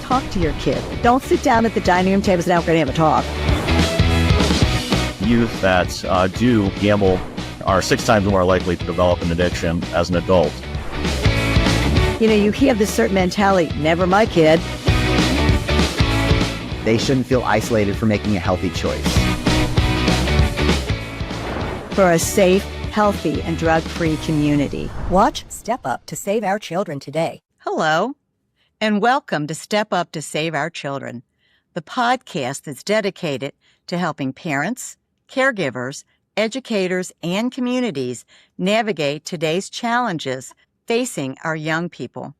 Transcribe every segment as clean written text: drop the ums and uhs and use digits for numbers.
talk to your kid. Don't sit down at the dining room table and say, now we're going to have a talk. Youth that do gamble are 6 times more likely to develop an addiction as an adult. You have this certain mentality, never my kid. They shouldn't feel isolated for making a healthy choice. For a safe, healthy, and drug-free community. Watch Step Up to Save Our Children today. Hello, and welcome to Step Up to Save Our Children, the podcast that's dedicated to helping parents, caregivers, educators, and communities navigate today's challenges facing our young people.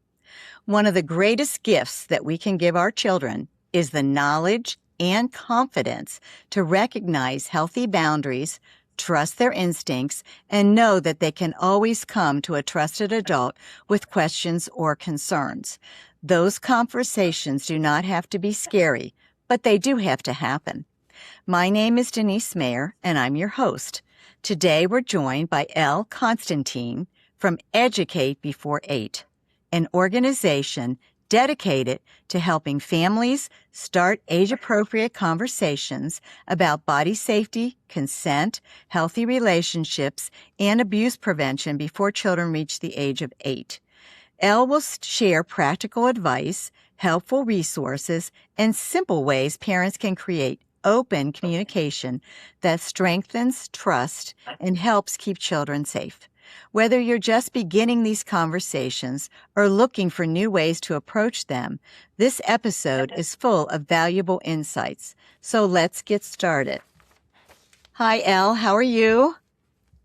One of the greatest gifts that we can give our children is the knowledge and confidence to recognize healthy boundaries, trust their instincts, and know that they can always come to a trusted adult with questions or concerns. Those conversations do not have to be scary, but they do have to happen. My name is Denise Mayer, and I'm your host. Today we're joined by Elle Constantine from Educate Before 8, an organization dedicated to helping families start age-appropriate conversations about body safety, consent, healthy relationships, and abuse prevention before children reach the age of 8. Elle will share practical advice, helpful resources, and simple ways parents can create open communication that strengthens trust and helps keep children safe. Whether you're just beginning these conversations or looking for new ways to approach them, this episode is full of valuable insights. So let's get started. Hi, Elle. How are you?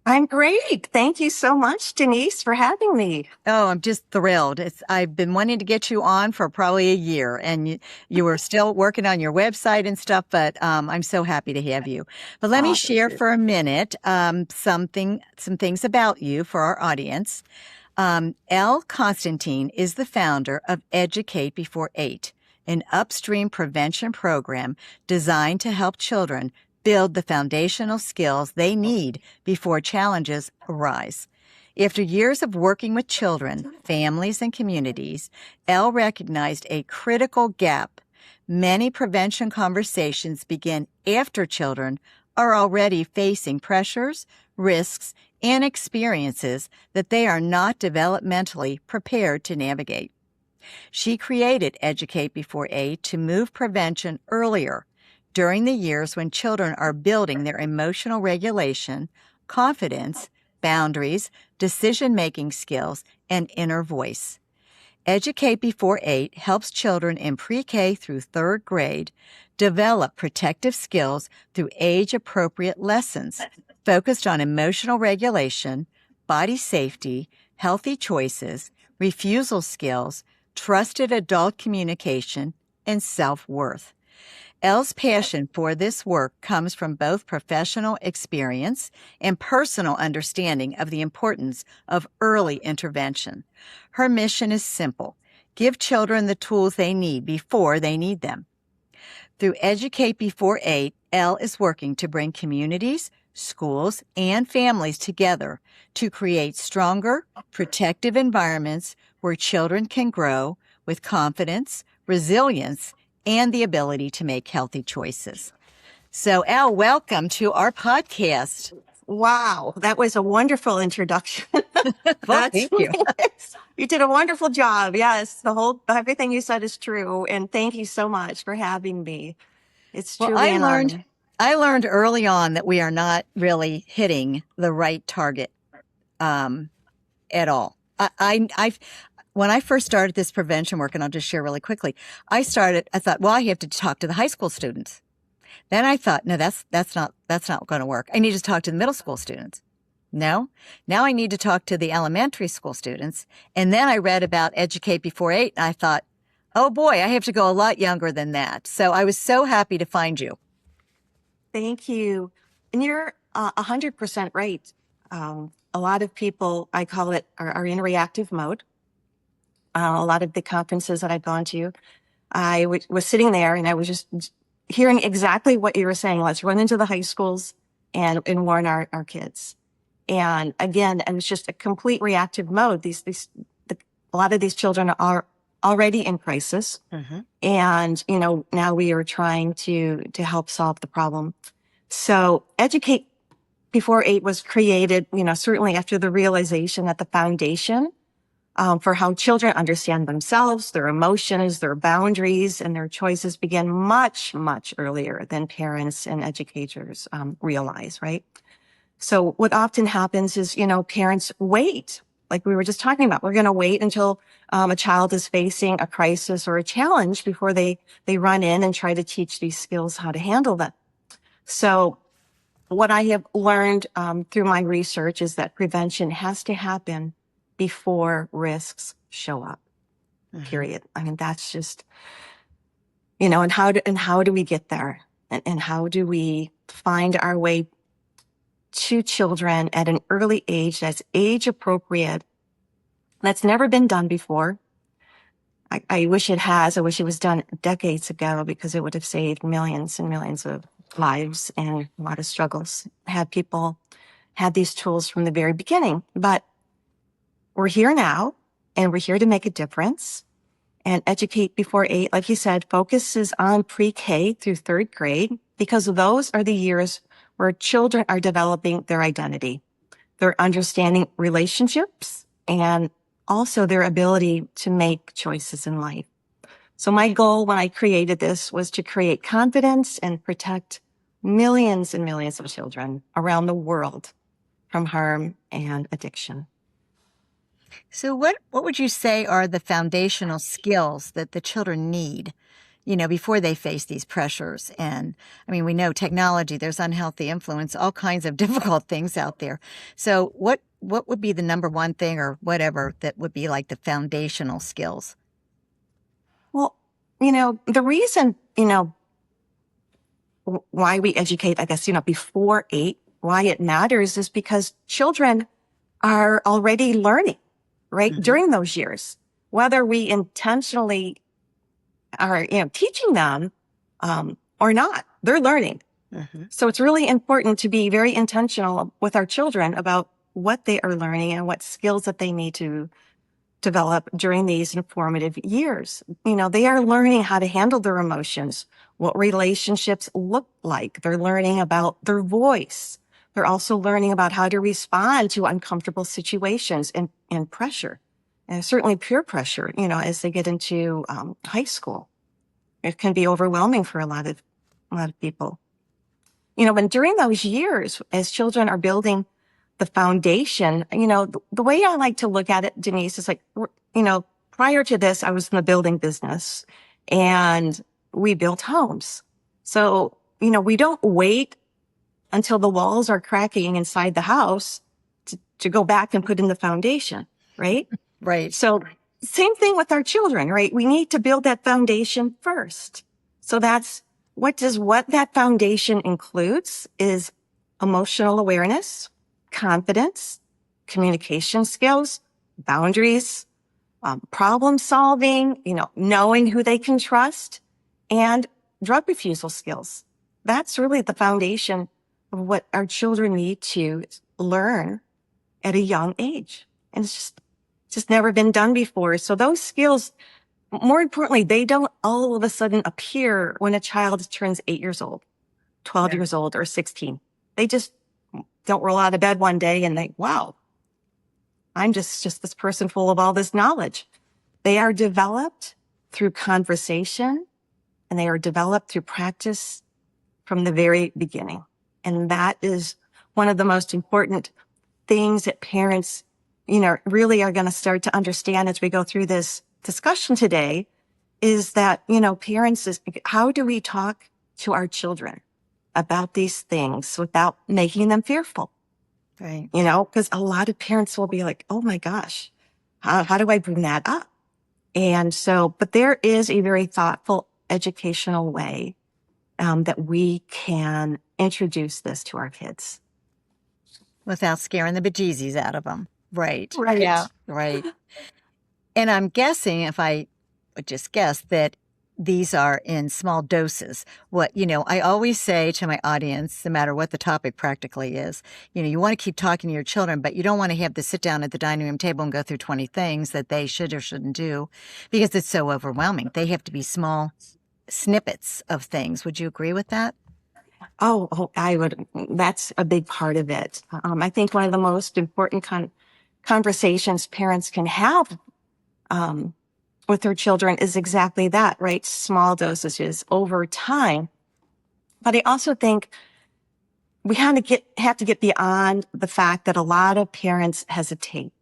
I'm great. Thank you so much, Denise, for having me. Oh, I'm just thrilled. I've been wanting to get you on for probably a year, and you were still working on your website and stuff, but I'm so happy to have you. But let me share for a minute some things about you for our audience. Elle Constantine is the founder of Educate Before 8, an upstream prevention program designed to help children build the foundational skills they need before challenges arise. After years of working with children, families, and communities, Elle recognized a critical gap. Many prevention conversations begin after children are already facing pressures, risks, and experiences that they are not developmentally prepared to navigate. She created Educate Before 8 to move prevention earlier, during the years when children are building their emotional regulation, confidence, boundaries, decision-making skills, and inner voice. Educate Before 8 helps children in pre-K through 3rd grade develop protective skills through age-appropriate lessons focused on emotional regulation, body safety, healthy choices, refusal skills, trusted adult communication, and self-worth. Elle's passion for this work comes from both professional experience and personal understanding of the importance of early intervention. Her mission is simple: give children the tools they need before they need them. Through Educate Before 8, Elle is working to bring communities, schools, and families together to create stronger, protective environments where children can grow with confidence, resilience, and the ability to make healthy choices. So, Elle, welcome to our podcast. Wow, that was a wonderful introduction. Well, thank you. You did a wonderful job. Yes, everything you said is true. And thank you so much for having me. It's truly an honor. I learned early on that we are not really hitting the right target at all. When I first started this prevention work, and I'll just share really quickly, I thought, well, I have to talk to the high school students. Then I thought, no, that's not going to work. I need to talk to the middle school students. No, now I need to talk to the elementary school students. And then I read about Educate Before 8, and I thought, oh boy, I have to go a lot younger than that. So I was so happy to find you. Thank you. And you're 100% right. A lot of people, I call it, are in reactive mode. A lot of the conferences that I've gone to, I was sitting there and I was just hearing exactly what you were saying. Let's run into the high schools and warn our kids. And again, it was just a complete reactive mode. A lot of these children are already in crisis. Mm-hmm. And, now we are trying to help solve the problem. So Educate Before 8 was created, certainly after the realization that the foundation for how children understand themselves, their emotions, their boundaries, and their choices begin much, much earlier than parents and educators realize, right? So what often happens is, parents wait, like we were just talking about. We're going to wait until a child is facing a crisis or a challenge before they run in and try to teach these skills how to handle them. So what I have learned through my research is that prevention has to happen before risks show up, period. I mean, that's just, and how do we get there? And how do we find our way to children at an early age that's age appropriate? That's never been done before. I wish it has. I wish it was done decades ago, because it would have saved millions and millions of lives and a lot of struggles. Had people had these tools from the very beginning. But we're here now, and we're here to make a difference. And Educate Before 8, like you said, focuses on pre-K through third grade, because those are the years where children are developing their identity. They're understanding relationships and also their ability to make choices in life. So my goal when I created this was to create confidence and protect millions and millions of children around the world from harm and addiction. So what would you say are the foundational skills that the children need, before they face these pressures? And I mean, we know technology, there's unhealthy influence, all kinds of difficult things out there. So what would be the number one thing, or whatever, that would be like the foundational skills? Well, the reason, why we educate, I guess, before 8, why it matters is because children are already learning, right? During those years, whether we intentionally are, teaching them, or not, they're learning. So it's really important to be very intentional with our children about what they are learning and what skills that they need to develop during these informative years. They are learning how to handle their emotions, what relationships look like. They're learning about their voice. They're also learning about how to respond to uncomfortable situations and pressure, and certainly peer pressure, as they get into high school. It can be overwhelming for a lot of people. And during those years, as children are building the foundation, the way I like to look at it, Denise, is like, prior to this, I was in the building business and we built homes. So, we don't wait until the walls are cracking inside the house to go back and put in the foundation, right? Right. So same thing with our children, right? We need to build that foundation first. So that's what that foundation includes is emotional awareness, confidence, communication skills, boundaries, problem solving, knowing who they can trust, and drug refusal skills. That's really the foundation of what our children need to learn at a young age. And it's just never been done before. So those skills, more importantly, they don't all of a sudden appear when a child turns 8 years old, 12 years old, or 16. They just don't roll out of bed one day and think, wow, I'm just this person full of all this knowledge. They are developed through conversation, and they are developed through practice from the very beginning. And that is one of the most important things that parents, really are going to start to understand as we go through this discussion today, is that, parents how do we talk to our children about these things without making them fearful? Right. Because a lot of parents will be like, oh my gosh, how do I bring that up? And so, but there is a very thoughtful educational way that we can introduce this to our kids. Without scaring the bejesus out of them. Right. Right. Yeah. Right. And I'm guessing, if I would just guess, that these are in small doses. I always say to my audience, no matter what the topic practically is, you want to keep talking to your children, but you don't want to have to sit down at the dining room table and go through 20 things that they should or shouldn't do because it's so overwhelming. They have to be small snippets of things. Would you agree with that? I would. That's a big part of it. I think one of the most important conversations parents can have with their children is exactly that, right? Small dosages over time. But I also think we have to get beyond the fact that a lot of parents hesitate.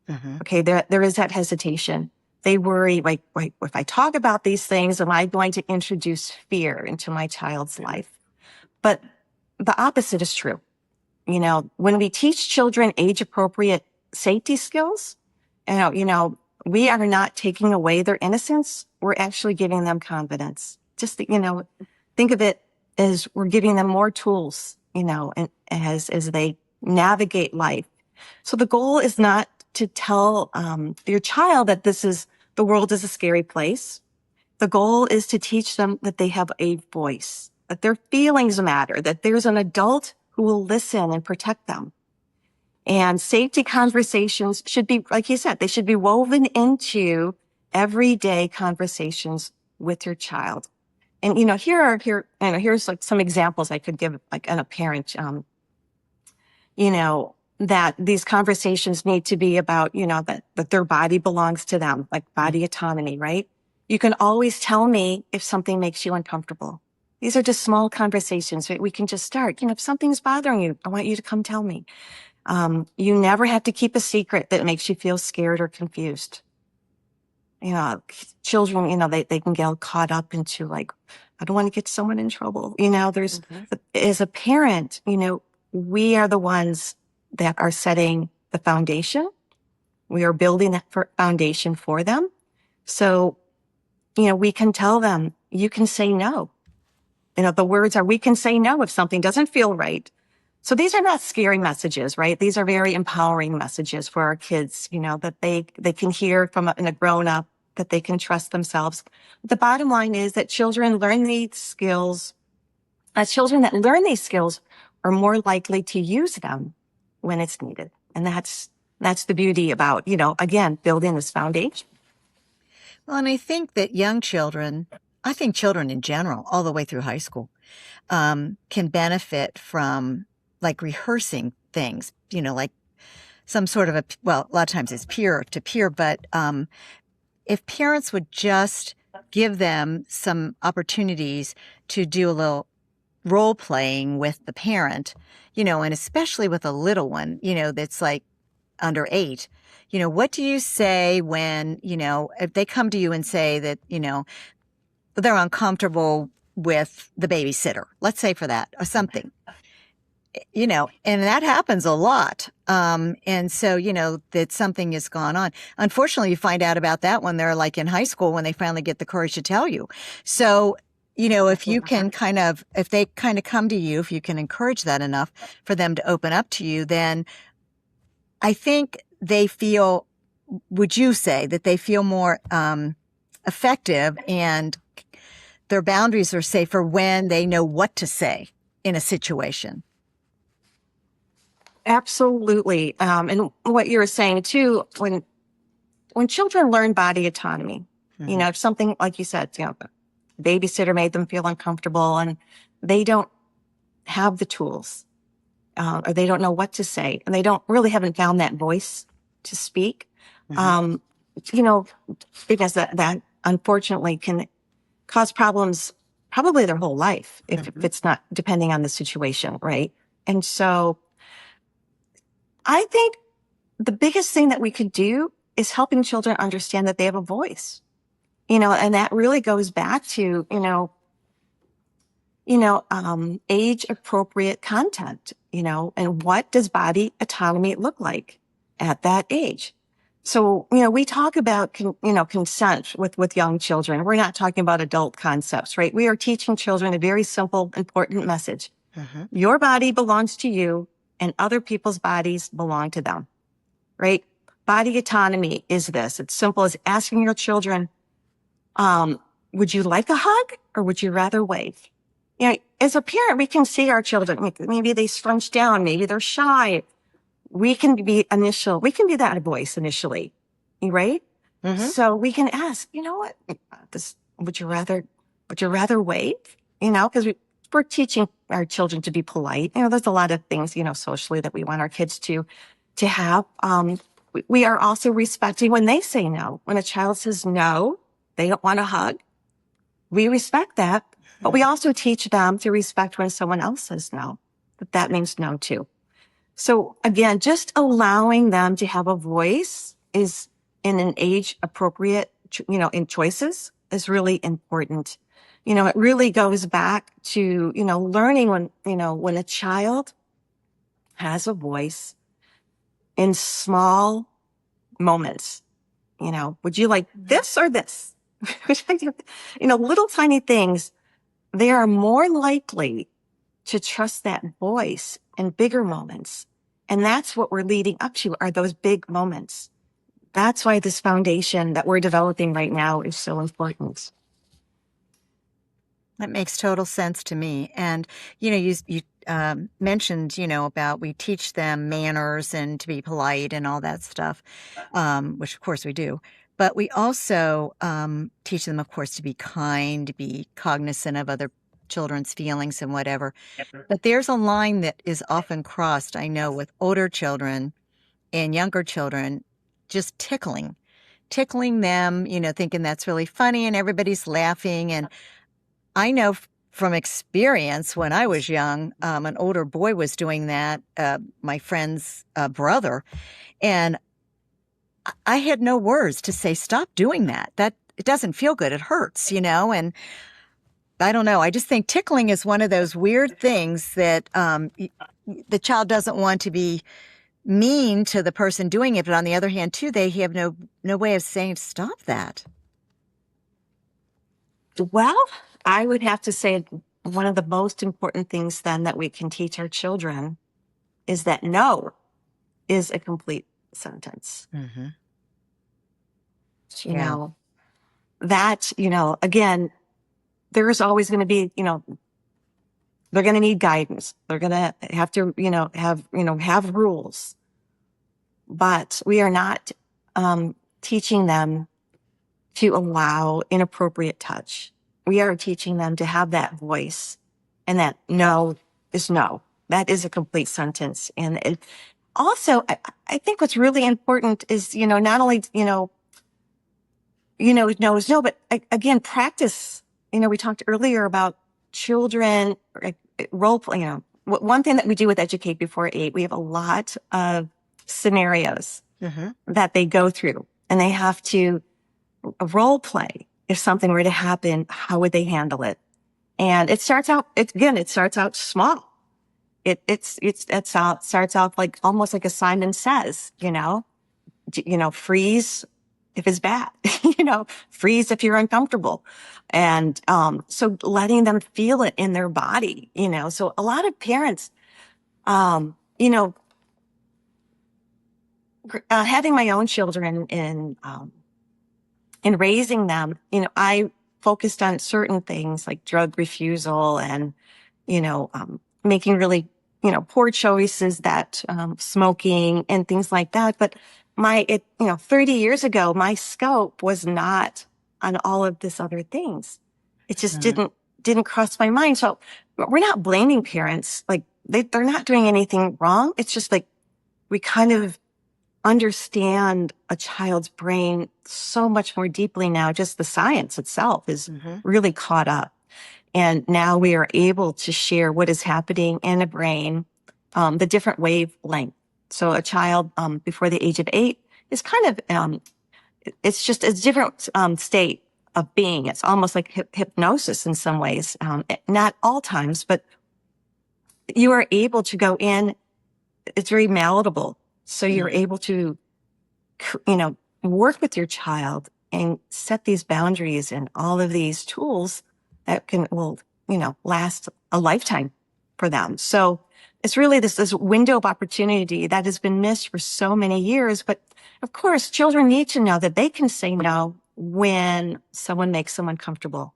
Mm-hmm. Okay, there is that hesitation. They worry, like, if I talk about these things, am I going to introduce fear into my child's life? But the opposite is true. When we teach children age-appropriate safety skills, we are not taking away their innocence. We're actually giving them confidence. Just, think of it as we're giving them more tools, and as they navigate life. So the goal is not to tell your child that the world is a scary place. The goal is to teach them that they have a voice, that their feelings matter, that there's an adult who will listen and protect them. And safety conversations should be, like you said, they should be woven into everyday conversations with your child. And, here's like some examples I could give, like, in a parent, that these conversations need to be about, that their body belongs to them, like body autonomy, right? You can always tell me if something makes you uncomfortable. These are just small conversations, right? We can just start. If something's bothering you, I want you to come tell me. You never have to keep a secret that makes you feel scared or confused. Children, they can get caught up into, like, I don't want to get someone in trouble. As a parent, we are the ones that are setting the foundation. We are building that foundation for them. So, we can tell them, you can say no. The words are, we can say no if something doesn't feel right. So these are not scary messages, right? These are very empowering messages for our kids, that they can hear from a grown-up, that they can trust themselves. The bottom line is that children learn these skills. Children that learn these skills are more likely to use them when it's needed. And that's the beauty about, again, building this foundation. Well, and I think that I think children in general, all the way through high school, can benefit from, like, rehearsing things, like some sort of a lot of times it's peer to peer, but if parents would just give them some opportunities to do a little role playing with the parent, and especially with a little one, that's like under 8, what do you say when, if they come to you and say that, they're uncomfortable with the babysitter, let's say, for that or something, and that happens a lot. And so, that something has gone on. Unfortunately, you find out about that when they're, like, in high school, when they finally get the courage to tell you. So, if you can if they kind of come to you, if you can encourage that enough for them to open up to you, then I think would you say that they feel more effective and their boundaries are safer when they know what to say in a situation? Absolutely. And what you were saying too, when children learn body autonomy, if something, like you said, babysitter made them feel uncomfortable and they don't have the tools, or they don't know what to say, and they haven't found that voice to speak, because that unfortunately can cause problems probably their whole life if it's not, depending on the situation, right? And so I think the biggest thing that we could do is helping children understand that they have a voice, and that really goes back to, age appropriate content, and what does body autonomy look like at that age? So, we talk about, consent with young children. We're not talking about adult concepts, right? We are teaching children a very simple, important message. Your body belongs to you and other people's bodies belong to them, right? Body autonomy is this. It's simple as asking your children, would you like a hug or would you rather wave? You know, as a parent, we can see our children. Maybe they scrunch down. Maybe they're shy. We can be that voice initially, right? So we can ask, you know what, would you rather wave? You know, because we're teaching our children to be polite. You know, there's a lot of things, you know, socially that we want our kids to have. We are also respecting when they say no. When a child says no, they don't want a hug. We respect that, but we also teach them to respect when someone else says no, that means no too. So again, just allowing them to have a voice is in an age appropriate, you know, in choices is really important. You know, it really goes back to, you know, learning when a child has a voice in small moments. You know, would you like this or this? You know, little tiny things, they are more likely to trust that voice in bigger moments. And that's what we're leading up to, are those big moments. That's why this foundation that we're developing right now is so important. That makes total sense to me. And, you know, you mentioned, you know, about we teach them manners and to be polite and all that stuff, which of course we do. But we also teach them, of course, to be kind, to be cognizant of other children's feelings and whatever. But there's a line that is often crossed, I know, with older children and younger children, just tickling them, you know, thinking that's really funny and everybody's laughing. And I know from experience when I was young, an older boy was doing that, my friend's brother, and I had no words to say, stop doing that. That it doesn't feel good. It hurts, you know, and I don't know. I just think tickling is one of those weird things that the child doesn't want to be mean to the person doing it, but on the other hand, too, they have no way of saying stop that. Well, I would have to say one of the most important things then that we can teach our children is that no is a complete sentence. Mm-hmm. You know, that, you know, again, there's always going to be, you know, they're going to need guidance. They're going to have to, have rules. But we are not teaching them to allow inappropriate touch. We are teaching them to have that voice, and that no is no. That is a complete sentence. And also, I think what's really important is, you know, not only, no is no, but again, practice. You know, we talked earlier about children role play. You know, one thing that we do with Educate Before 8, we have a lot of scenarios that they go through, and they have to role play. If something were to happen, how would they handle it? And it starts out small. It starts out like almost like a Simon Says, freeze if it's bad, freeze if you're uncomfortable. And, so letting them feel it in their body, so a lot of parents, having my own children in raising them, I focused on certain things like drug refusal and, making really, poor choices that, smoking and things like that. But 30 years ago, my scope was not on all of this other things. It just didn't cross my mind. So we're not blaming parents. Like they're not doing anything wrong. It's just like we kind of understand a child's brain so much more deeply now. Just the science itself is really caught up. And now we are able to share what is happening in a brain, the different wavelength. So a child before the age of 8 is kind of, it's just a different state of being. It's almost like hypnosis in some ways. Not all times, but you are able to go in. It's very malleable. So you're able to, work with your child and set these boundaries and all of these tools that will last a lifetime for them. So it's really this window of opportunity that has been missed for so many years. But of course, children need to know that they can say no when someone makes someone comfortable.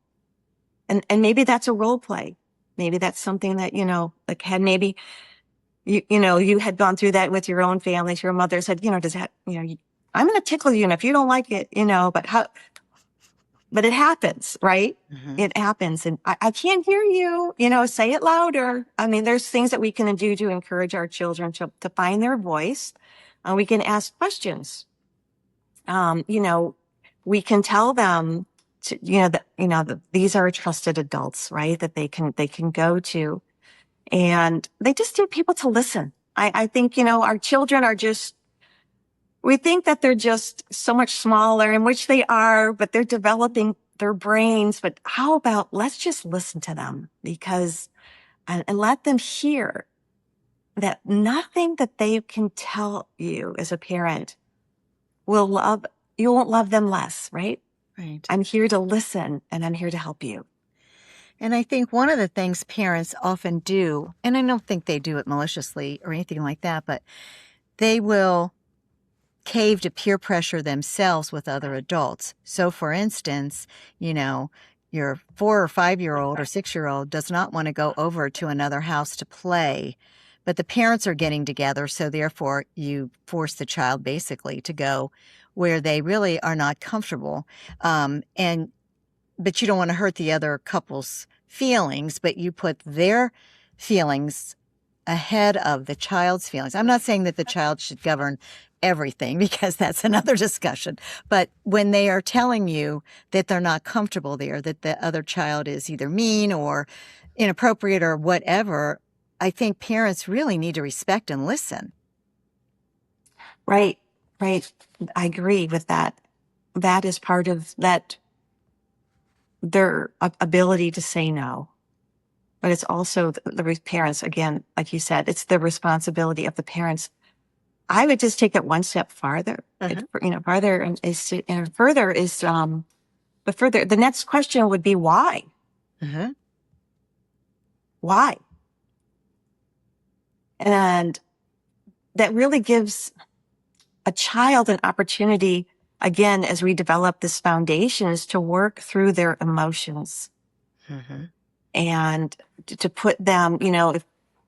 And maybe that's a role play. Maybe that's something that, like had maybe, you had gone through that with your own family. Your mother said, does that, I'm going to tickle you. And if you don't like it, but it happens, right? Mhm. It happens. And I can't hear you, say it louder. I mean, there's things that we can do to encourage our children to find their voice. We can ask questions. We can tell them to, that these are trusted adults, right? That they can go to, and they just need people to listen. I think, our children are we think that they're just so much smaller, and which they are, but they're developing their brains. But how about let's just listen to them and let them hear that nothing that they can tell you as a parent you won't love them less, right? Right. I'm here to listen, and I'm here to help you. And I think one of the things parents often do, and I don't think they do it maliciously or anything like that, but they will cave to peer pressure themselves with other adults. So, for instance, your 4 or 5-year-old or 6-year-old does not want to go over to another house to play, but the parents are getting together. So, therefore, you force the child basically to go where they really are not comfortable. But you don't want to hurt the other couple's feelings, but you put their feelings ahead of the child's feelings. I'm not saying that the child should govern everything, because that's another discussion. But when they are telling you that they're not comfortable there, that the other child is either mean or inappropriate or whatever, I think parents really need to respect and listen. Right, right. I agree with that. That is part of their ability to say no. But it's also the parents, again, like you said, it's the responsibility of the parents. I would just take it one step farther. Further, the next question would be why? Mm-hmm. Why? And that really gives a child an opportunity, again, as we develop this foundation, is to work through their emotions. Mm-hmm. And to put them,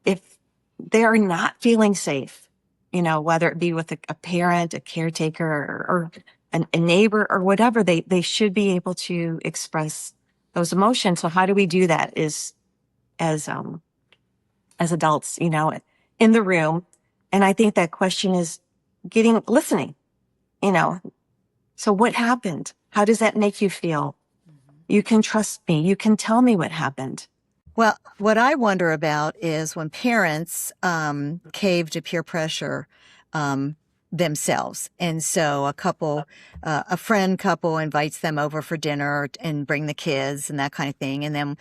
if they are not feeling safe, whether it be with a parent, a caretaker, or a neighbor or whatever, they should be able to express those emotions. So how do we do that as adults, in the room? And I think that question is listening, so what happened? How does that make you feel? You can trust me. You can tell me what happened. Well, what I wonder about is when parents cave to peer pressure themselves. And so a friend couple invites them over for dinner and bring the kids and that kind of thing. And then,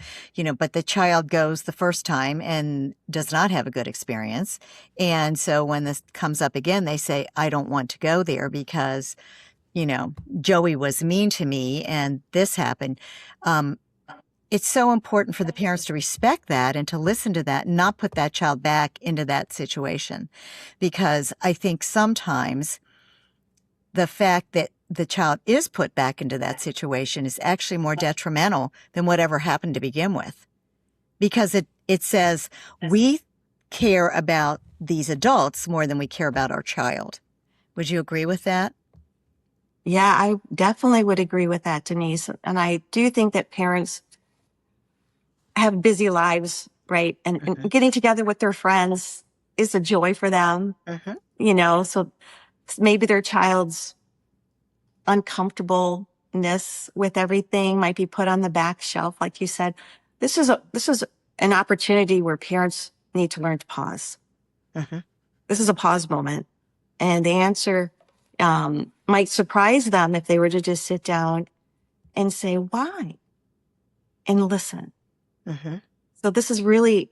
but the child goes the first time and does not have a good experience. And so when this comes up again, they say, I don't want to go there because, Joey was mean to me and this happened. It's so important for the parents to respect that and to listen to that and not put that child back into that situation. Because I think sometimes the fact that the child is put back into that situation is actually more detrimental than whatever happened to begin with. Because it says we care about these adults more than we care about our child. Would you agree with that? Yeah, I definitely would agree with that, Denise. And I do think that parents have busy lives, right? And getting together with their friends is a joy for them, so maybe their child's uncomfortableness with everything might be put on the back shelf. Like you said, this is an opportunity where parents need to learn to pause. This is a pause moment. And the answer might surprise them if they were to just sit down and say, why? And listen. So this is really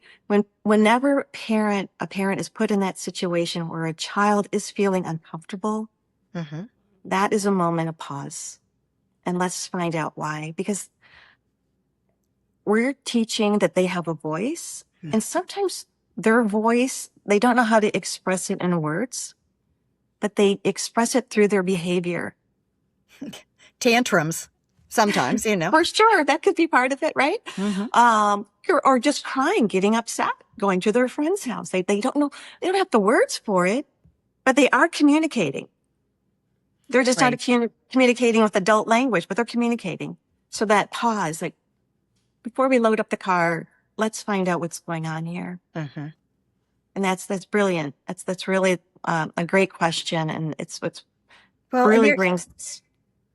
whenever a parent is put in that situation where a child is feeling uncomfortable, that is a moment of pause. And let's find out why. Because we're teaching that they have a voice. And sometimes their voice, they don't know how to express it in words, but they express it through their behavior. tantrums sometimes, For sure. That could be part of it, right? Mhm. Or just crying, getting upset, going to their friend's house. They don't know, they don't have the words for it, but they are communicating. They're just not Right. communicating with adult language, but they're communicating. So that pause, like before we load up the car, let's find out what's going on here. Mhm. And that's brilliant. That's really a great question, and it's what's Well, and really there, brings.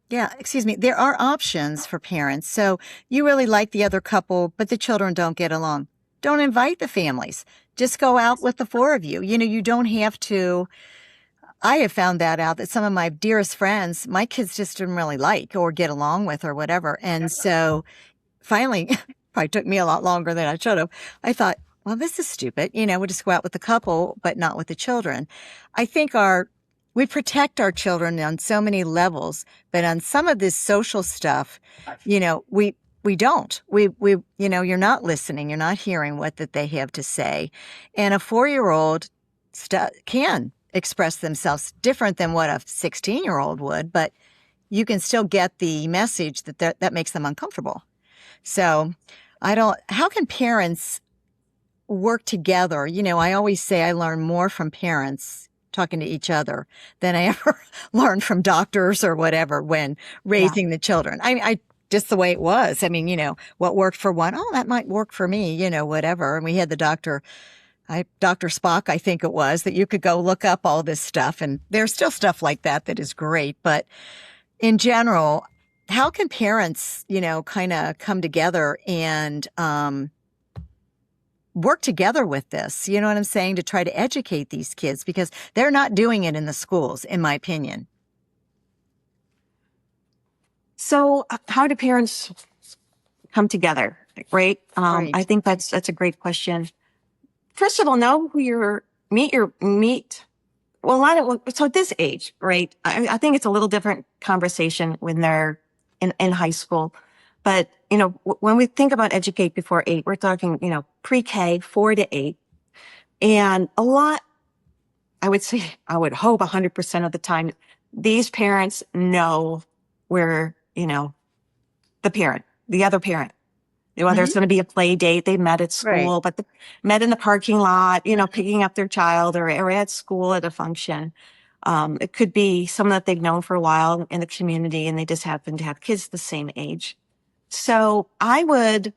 yeah, excuse me, there are options for parents. So you really like the other couple, but the children don't get along. Don't invite the families. Just go out with the four of you. You don't have to. I have found that out that some of my dearest friends, my kids just didn't really like or get along with or whatever. And so finally, probably took me a lot longer than I should have. I thought, well, this is stupid. We'll just go out with the couple, but not with the children. I think we protect our children on so many levels, but on some of this social stuff, we don't. You're not listening. You're not hearing what that they have to say. And a 4-year-old can express themselves different than what a 16-year-old would, but you can still get the message that makes them uncomfortable. So how can parents work together? I always say I learn more from parents talking to each other than I ever learned from doctors or whatever when raising the children. I just the way it was. I mean, what worked for one, oh, that might work for me, whatever. And we had the Dr. Spock, I think it was, that you could go look up all this stuff. And there's still stuff like that is great. But in general, how can parents, kind of come together and work together with this? You know what I'm saying? To try to educate these kids because they're not doing it in the schools, in my opinion. So how do parents come together? Right. Right. I think that's a great question. First of all, know who meet. Well, so at this age, right? I think it's a little different conversation when they're in high school. But, when we think about educate before 8, we're talking, pre-K, 4 to 8. And a lot, I would say, I would hope 100% of the time, these parents know where, the other parent, whether it's going to be a play date, they met at school, Right. but met in the parking lot, picking up their child or at school at a function. It could be someone that they've known for a while in the community and they just happen to have kids the same age. So I would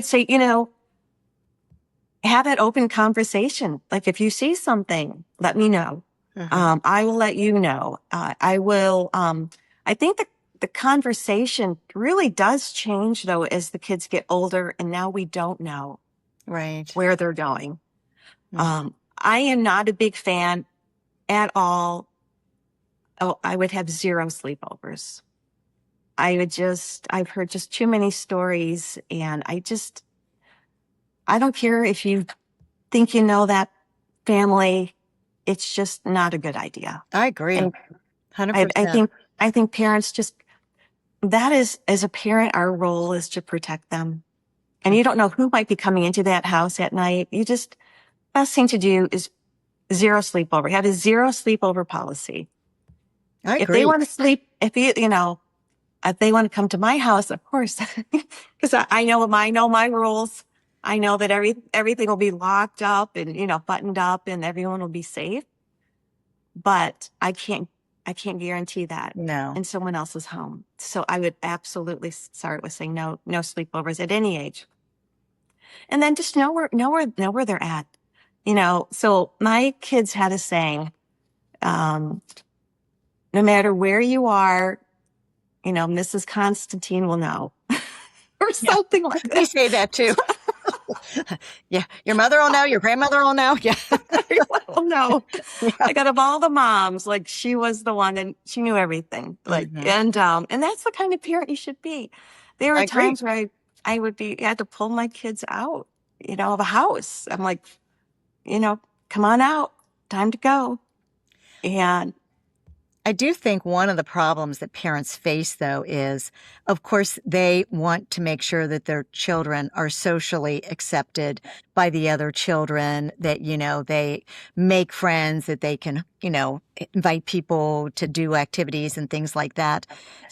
say, have that open conversation. Like if you see something, let me know. I will let you know. I think the conversation really does change though as the kids get older and now we don't know Right. where they're going. Mhm. I am not a big fan at all. Oh, I would have 0 sleepovers. I've heard just too many stories and I don't care if you think you know that family. It's just not a good idea. I agree. And 100%. I think parents that is, as a parent, our role is to protect them. And you don't know who might be coming into that house at night. Best thing to do is 0 sleepover. Have a 0 sleepover policy. I If they agree. want to sleep, if they want to come to my house, of course, because I know my rules. I know that everything will be locked up and, buttoned up and everyone will be safe. But I can't guarantee that No. in someone else's home. So I would absolutely start with saying no sleepovers at any age. And then just know where they're at. So my kids had a saying, no matter where you are, Mrs. Constantine will know. Or something like We that. say that too. Yeah. Your mother will know. Your grandmother will know. Yeah. Well, no. Like out of all the moms, like she was the one and she knew everything. Like, and that's the kind of parent you should be. There I were agree. times where I had to pull my kids out, of a house. I'm like, come on out, time to go. And I do think one of the problems that parents face, though, is, of course, they want to make sure that their children are socially accepted by the other children, that, they make friends, that they can, invite people to do activities and things like that.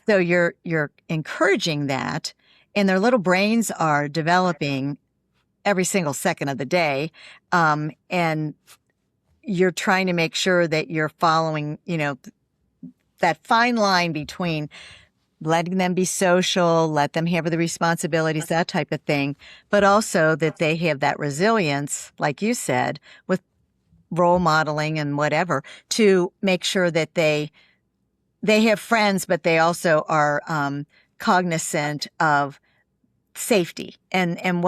So you're encouraging that, and their little brains are developing every single second of the day. And you're trying to make sure that you're following, that fine line between letting them be social, let them have the responsibilities, that type of thing, but also that they have that resilience, like you said, with role modeling and whatever, to make sure that they have friends, but they also are cognizant of safety and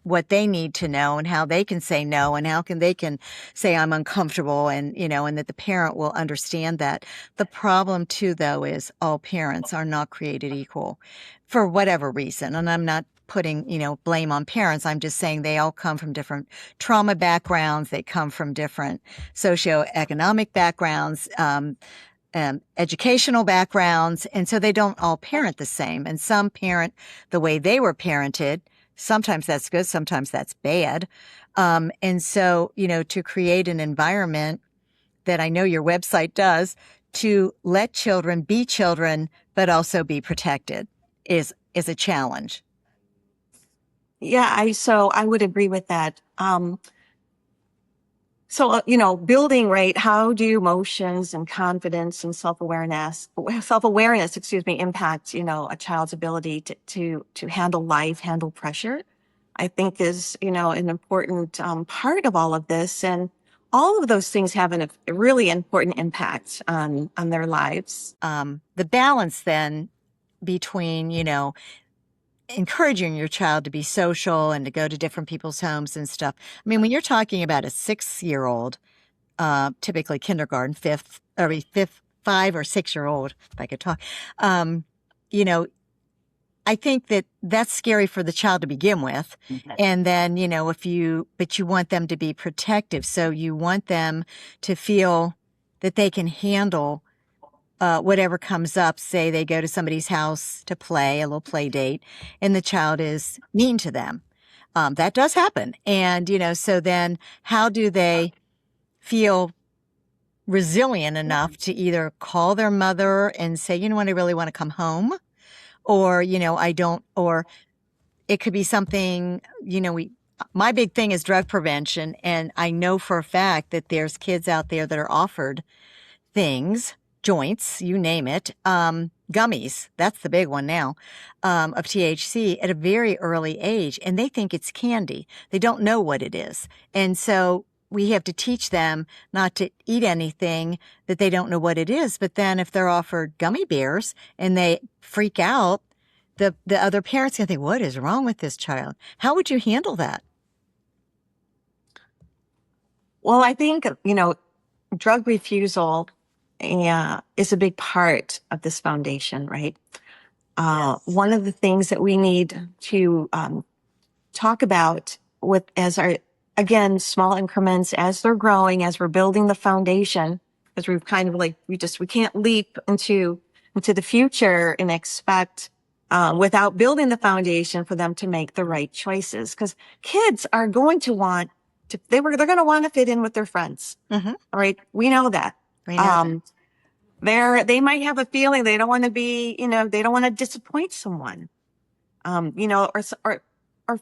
what they need to know and how they can say no and how they can say I'm uncomfortable, and and that the parent will understand that. The problem too, though, is all parents are not created equal for whatever reason. And I'm not putting, blame on parents. I'm just saying they all come from different trauma backgrounds. They come from different socioeconomic backgrounds, educational backgrounds. And so they don't all parent the same. And some parent the way they were parented. Sometimes that's good, sometimes that's bad. And so, to create an environment that I know your website does, to let children be children, but also be protected is a challenge. Yeah, so I would agree with that. Building, right? How do emotions and confidence and self-awareness, impact, a child's ability to handle life, handle pressure? I think is, an important part of all of this. And all of those things have a really important impact on their lives. The balance then between, encouraging your child to be social and to go to different people's homes and stuff. I mean, when you're talking about a 6-year-old, typically kindergarten, 5 or 6-year-old, if I could talk, I think that that's scary for the child to begin with. Mm-hmm. And then, but you want them to be protective. So you want them to feel that they can handle whatever comes up. Say they go to somebody's house to play, a little play date, and the child is mean to them. That does happen. And, so then how do they feel resilient enough to either call their mother and say, I really want to come home, or, I don't, or it could be something, my big thing is drug prevention. And I know for a fact that there's kids out there that are offered things, joints, you name it, gummies, that's the big one now, of THC at a very early age. And they think it's candy. They don't know what it is. And so we have to teach them not to eat anything that they don't know what it is. But then if they're offered gummy bears and they freak out, the other parents can think, what is wrong with this child? How would you handle that? Well, I think, drug refusal is a big part of this foundation, right? Yes. One of the things that we need to talk about again, small increments as they're growing, as we're building the foundation, because we've kind of we can't leap into the future and expect without building the foundation for them to make the right choices. Because kids are going to want they're going to want to fit in with their friends. Mm-hmm. All right. We know that. They might have a feeling they don't want to be, they don't want to disappoint someone. Or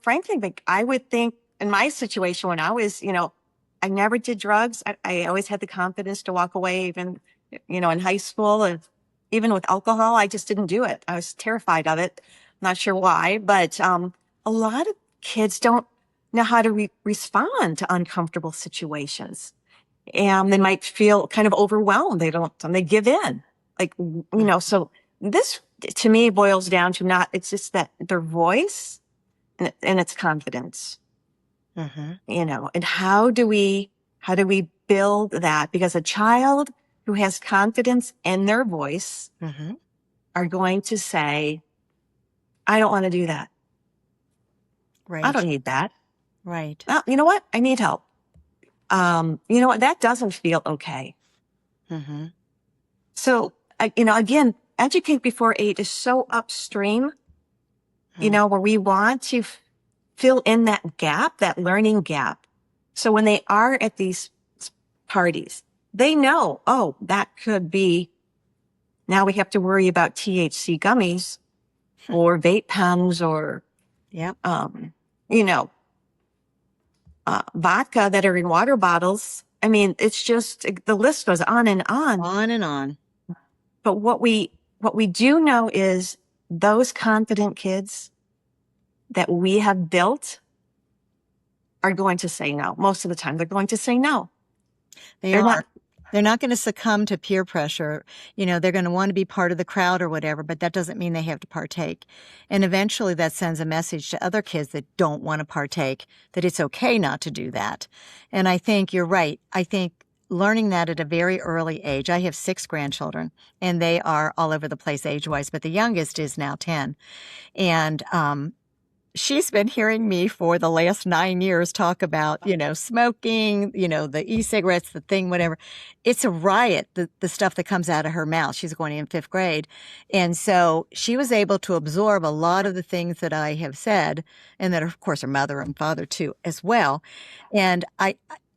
frankly, like I would think in my situation when I was, I never did drugs. I always had the confidence to walk away, even, in high school, and even with alcohol, I just didn't do it. I was terrified of it. Not sure why, but a lot of kids don't know how to respond to uncomfortable situations. And they might feel kind of overwhelmed. They give in. So this to me boils down to it's just that their voice and its confidence, mm-hmm. And how do we build that? Because a child who has confidence in their voice mm-hmm. are going to say, I don't want to do that. Right. I don't need that. Right. You know what? I need help. You know what? That doesn't feel okay. Mm-hmm. So again, educate before 8 is so upstream, where we want to fill in that gap, that learning gap. So when they are at these parties, they know, oh, that could be, now we have to worry about THC gummies or vape pens or, Yep. you know, vodka that are in water bottles. I mean, it's just, the list goes on and on. On and on. But what we do know is those confident kids that we have built are going to say no. Most of the time, they're going to say no. They're not going to succumb to peer pressure. They're going to want to be part of the crowd or whatever, but that doesn't mean they have to partake. And eventually that sends a message to other kids that don't want to partake that it's okay not to do that. And I think you're right. I think learning that at a very early age. I have 6 grandchildren and they are all over the place age-wise, but the youngest is now 10. And, she's been hearing me for the last 9 years talk about, smoking, the e-cigarettes, the thing, whatever. It's a riot, the stuff that comes out of her mouth. She's going in 5th grade. And so she was able to absorb a lot of the things that I have said, and that, of course, her mother and father, too, as well. And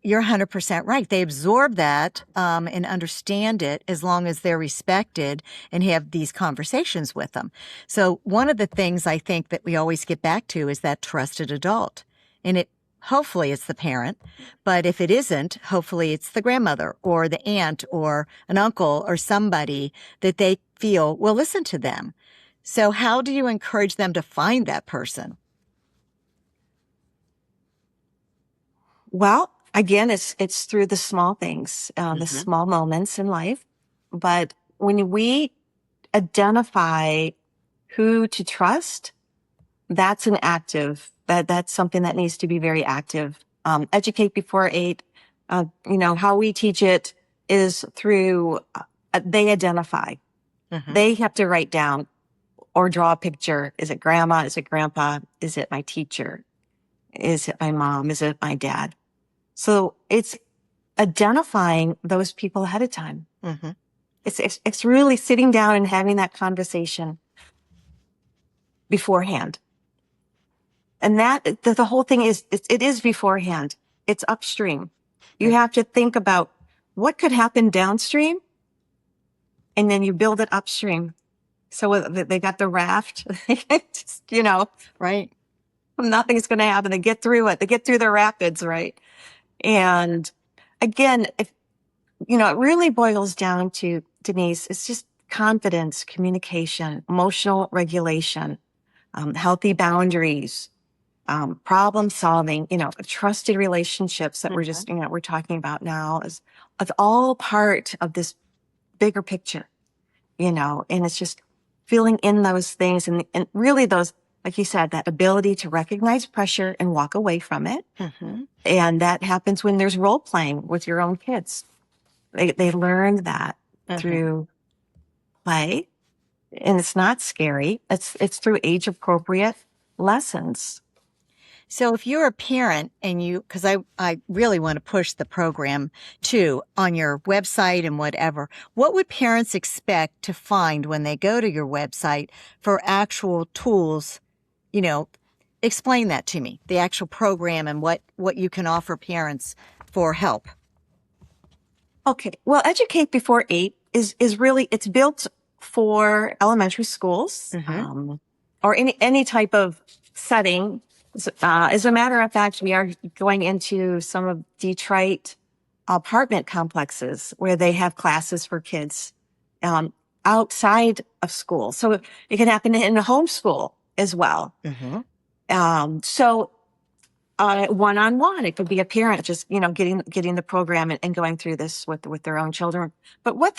you're 100% right. They absorb that and understand it as long as they're respected and have these conversations with them. So one of the things I think that we always get back to is that trusted adult. And hopefully it's the parent, but if it isn't, hopefully it's the grandmother or the aunt or an uncle or somebody that they feel will listen to them. So how do you encourage them to find that person? Well, again, it's through the small things, the small moments in life. But when we identify who to trust, that's that's something that needs to be very active. Educate before 8. How we teach it is through, they identify. They have to write down or draw a picture. Is it grandma? Is it grandpa? Is it my teacher? Is it my mom? Is it my dad? So it's identifying those people ahead of time. It's really sitting down and having that conversation beforehand. And that the whole thing is, it is beforehand. It's upstream. You have to think about what could happen downstream, and then you build it upstream. So they got the raft, Right. Nothing's going to happen. They get through it. They get through the rapids, right? And again, it really boils down to, Denise, it's just confidence, communication, emotional regulation, healthy boundaries, problem solving, trusted relationships that we're just, we're talking about now is all part of this bigger picture, and it's just filling in those things and really those, like you said, that ability to recognize pressure and walk away from it. And that happens when there's role playing with your own kids. They learn that through play, and it's not scary. It's through age appropriate lessons. So if you're a parent and because I really want to push the program too on your website and whatever, what would parents expect to find when they go to your website for actual tools? Explain that to me, the actual program and what you can offer parents for help. Okay. Well, Educate Before 8 is really, it's built for elementary schools, or any type of setting. As a matter of fact, we are going into some of Detroit apartment complexes where they have classes for kids, outside of school. So it can happen in a homeschool as well. So one-on-one, it could be a parent just, getting the program and going through this with their own children. But what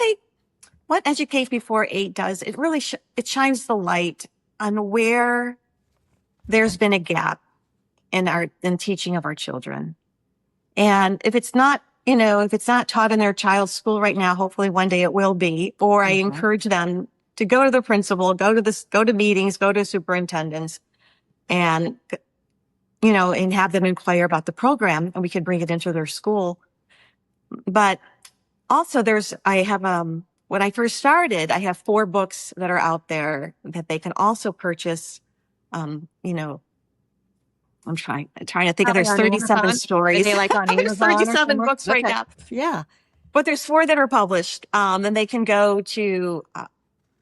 Educate Before 8 does, it really, it shines the light on where there's been a gap in teaching of our children. And if it's not taught in their child's school right now, hopefully one day it will be, or I encourage them to go to the principal, go to meetings, go to superintendents, and and have them inquire about the program, and we can bring it into their school. But also I have when I first started, I have 4 books that are out there that they can also purchase. You know, I'm trying to think of, Probably there's on 37 Amazon. Are stories. they like on There's Amazon or 37 somewhere? books right Okay. now, Yeah. but there's 4 that are published. And they can go to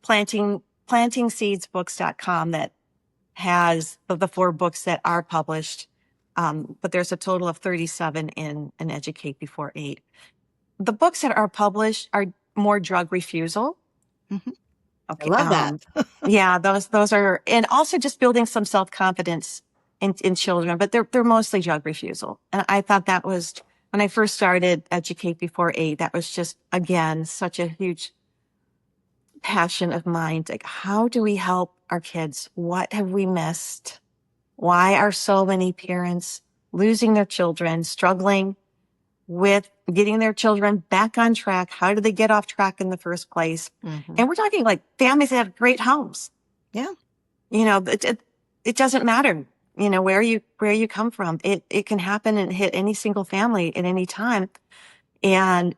plantingseedsbooks.com that has the 4 books that are published. But there's a total of 37 in Educate Before 8. The books that are published are more drug refusal. Mhm. I Okay. love that. Yeah, those are, and also just building some self-confidence in children, but they're mostly drug refusal. And I thought that was, when I first started Educate Before 8, that was just, again, such a huge passion of mine. Like, how do we help our kids? What have we missed? Why are so many parents losing their children, struggling with getting their children back on track? How do they get off track in the first place? Mhm. And we're talking like families that have great homes. Yeah. You know, it doesn't matter, you know, where you come from. It can happen and hit any single family at any time. And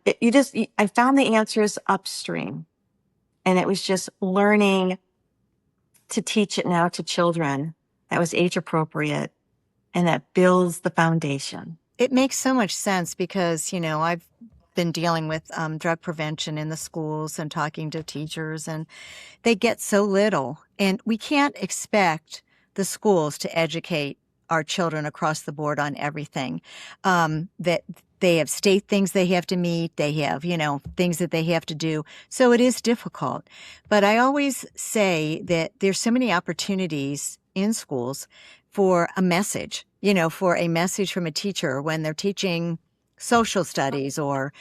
I found the answers upstream, and it was just learning to teach it now to children that was age appropriate and that builds the foundation. It makes so much sense because, I've been dealing with drug prevention in the schools and talking to teachers, and they get so little. And we can't expect the schools to educate our children across the board on everything. That they have state things they have to meet. They have, things that they have to do. So it is difficult. But I always say that there's so many opportunities in schools for a message, for a message from a teacher when they're teaching social studies or,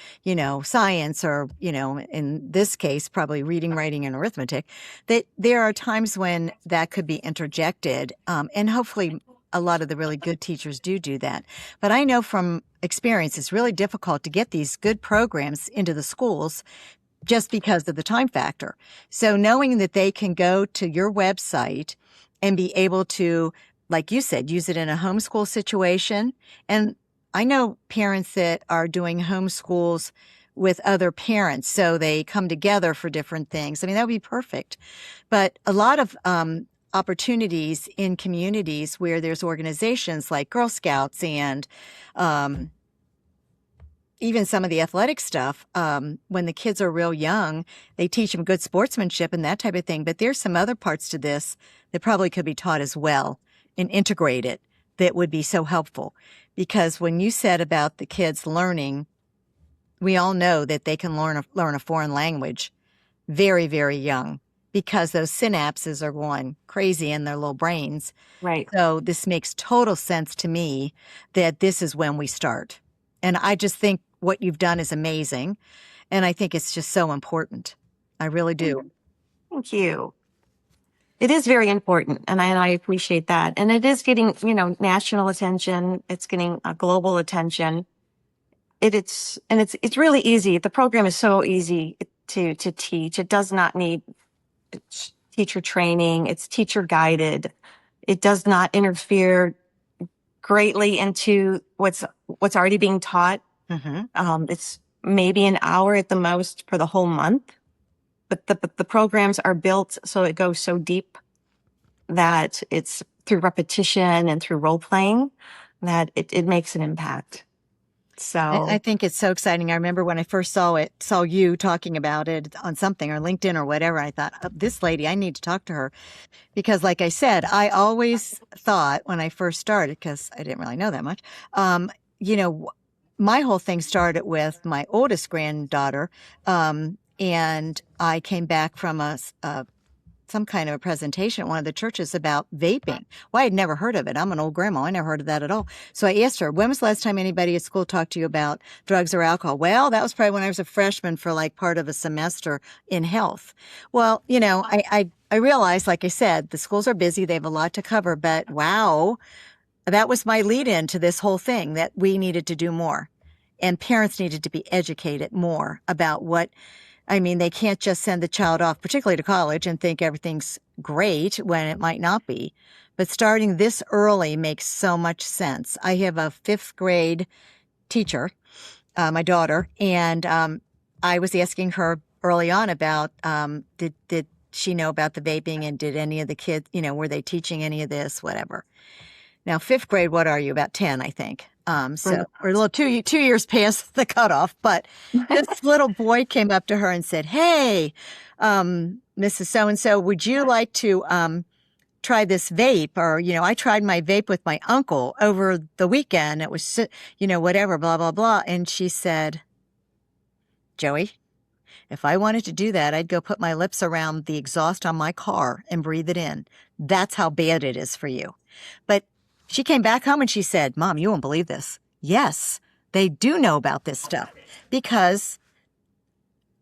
science or, in this case, probably reading, writing, and arithmetic, that there are times when that could be interjected. And hopefully a lot of the really good teachers do that. But I know from experience, it's really difficult to get these good programs into the schools just because of the time factor. So knowing that they can go to your website and be able to, like you said, use it in a homeschool situation. And I know parents that are doing homeschools with other parents, so they come together for different things. I mean, that would be perfect. But a lot of opportunities in communities where there's organizations like Girl Scouts and even some of the athletic stuff, when the kids are real young, they teach them good sportsmanship and that type of thing. But there's some other parts to this that probably could be taught as well and integrated that would be so helpful. Because when you said about the kids learning, we all know that they can learn a foreign language very, very young because those synapses are going crazy in their little brains. Right. So this makes total sense to me that this is when we start. And I just think what you've done is amazing. And I think it's just so important. I really do. Thank you. It is very important, and I appreciate that. And it is getting, national attention. It's getting global attention. It's really easy. The program is so easy to teach. It does not need teacher training. It's teacher guided. It does not interfere greatly into what's already being taught. Mm-hmm. It's maybe an hour at the most for the whole month, but the programs are built so it goes so deep that it's through repetition and through role playing that it makes an impact. So I think it's so exciting. I remember when I first saw you talking about it on something or LinkedIn or whatever, I thought, this lady, I need to talk to her. Because like I said, I always thought when I first started, because I didn't really know that much, my whole thing started with my oldest granddaughter. And I came back from some kind of a presentation at one of the churches about vaping. Well, I had never heard of it. I'm an old grandma. I never heard of that at all. So I asked her, when was the last time anybody at school talked to you about drugs or alcohol? Well, that was probably when I was a freshman for like part of a semester in health. Well, I realized, like I said, the schools are busy. They have a lot to cover, but wow, that was my lead in to this whole thing, that we needed to do more. And parents needed to be educated more about they can't just send the child off, particularly to college, and think everything's great when it might not be. But starting this early makes so much sense. I have a 5th grade teacher, my daughter, and I was asking her early on about did she know about the vaping, and did any of the kids, were they teaching any of this, whatever. Now, fifth grade, what are you? About 10, I think. So we're a little 2 years past the cutoff, but this little boy came up to her and said, "Hey, Mrs. So-and-so, would you like to try this vape?" Or, I tried my vape with my uncle over the weekend. It was, whatever, blah, blah, blah. And she said, "Joey, if I wanted to do that, I'd go put my lips around the exhaust on my car and breathe it in. That's how bad it is for you." But she came back home and she said, "Mom, you won't believe this. Yes, they do know about this stuff because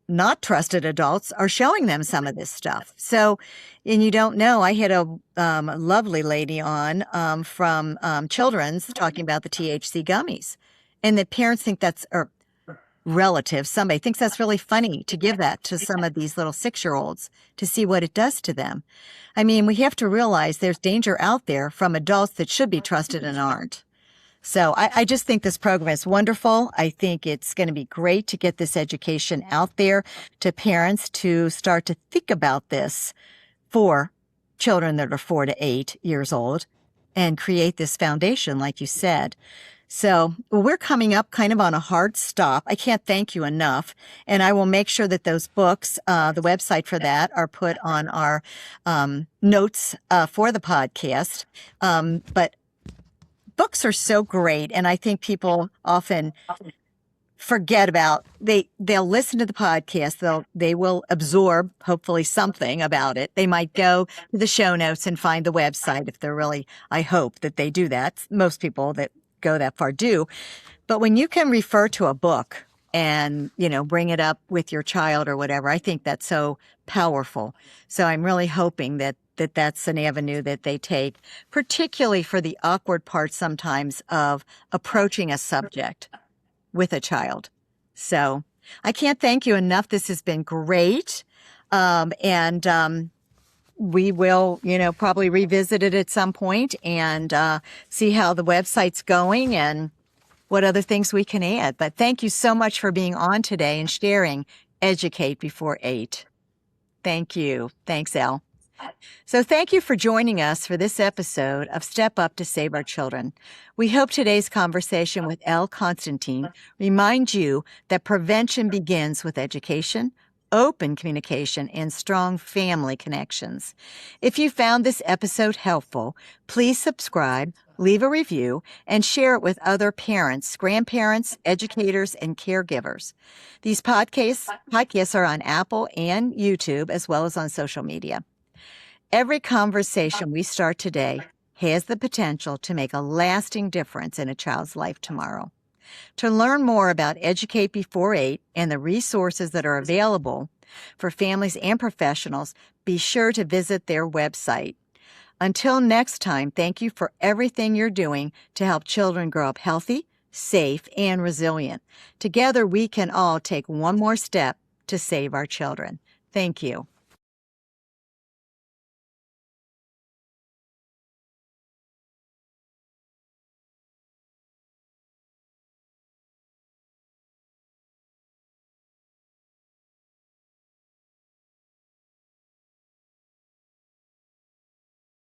not trusted adults are showing them some of this stuff." So, and you don't know, I had a lovely lady on from Children's talking about the THC gummies, and that parents think that's, or relatives, somebody thinks that's really funny to give that to some of these little 6-year-olds to see what it does to them. I mean, we have to realize there's danger out there from adults that should be trusted and aren't. So I just think this program is wonderful. I think it's going to be great to get this education out there to parents to start to think about this for children that are 4 to 8 years old and create this foundation, like you said. So we're coming up kind of on a hard stop. I can't thank you enough. And I will make sure that those books, the website for that, are put on our notes for the podcast. But books are so great. And I think people often forget about, they'll listen to the podcast. They will absorb hopefully something about it. They might go to the show notes and find the website if they're really, I hope that they do that. Most people that go that far do. But when you can refer to a book and, bring it up with your child or whatever, I think that's so powerful. So I'm really hoping that that's an avenue that they take, particularly for the awkward part sometimes of approaching a subject with a child. So I can't thank you enough. This has been great. We will, probably revisit it at some point and see how the website's going and what other things we can add. But thank you so much for being on today and sharing Educate Before 8. Thank you. Thanks, Elle. So thank you for joining us for this episode of Step Up to Save Our Children. We hope today's conversation with Elle Constantine reminds you that prevention begins with education, open communication, and strong family connections. If you found this episode helpful, please subscribe, leave a review, and share it with other parents, grandparents, educators, and caregivers. These podcasts are on Apple and YouTube, as well as on social media. Every conversation we start today has the potential to make a lasting difference in a child's life tomorrow. To learn more about Educate Before 8 and the resources that are available for families and professionals, be sure to visit their website. Until next time, thank you for everything you're doing to help children grow up healthy, safe, and resilient. Together, we can all take one more step to save our children. Thank you.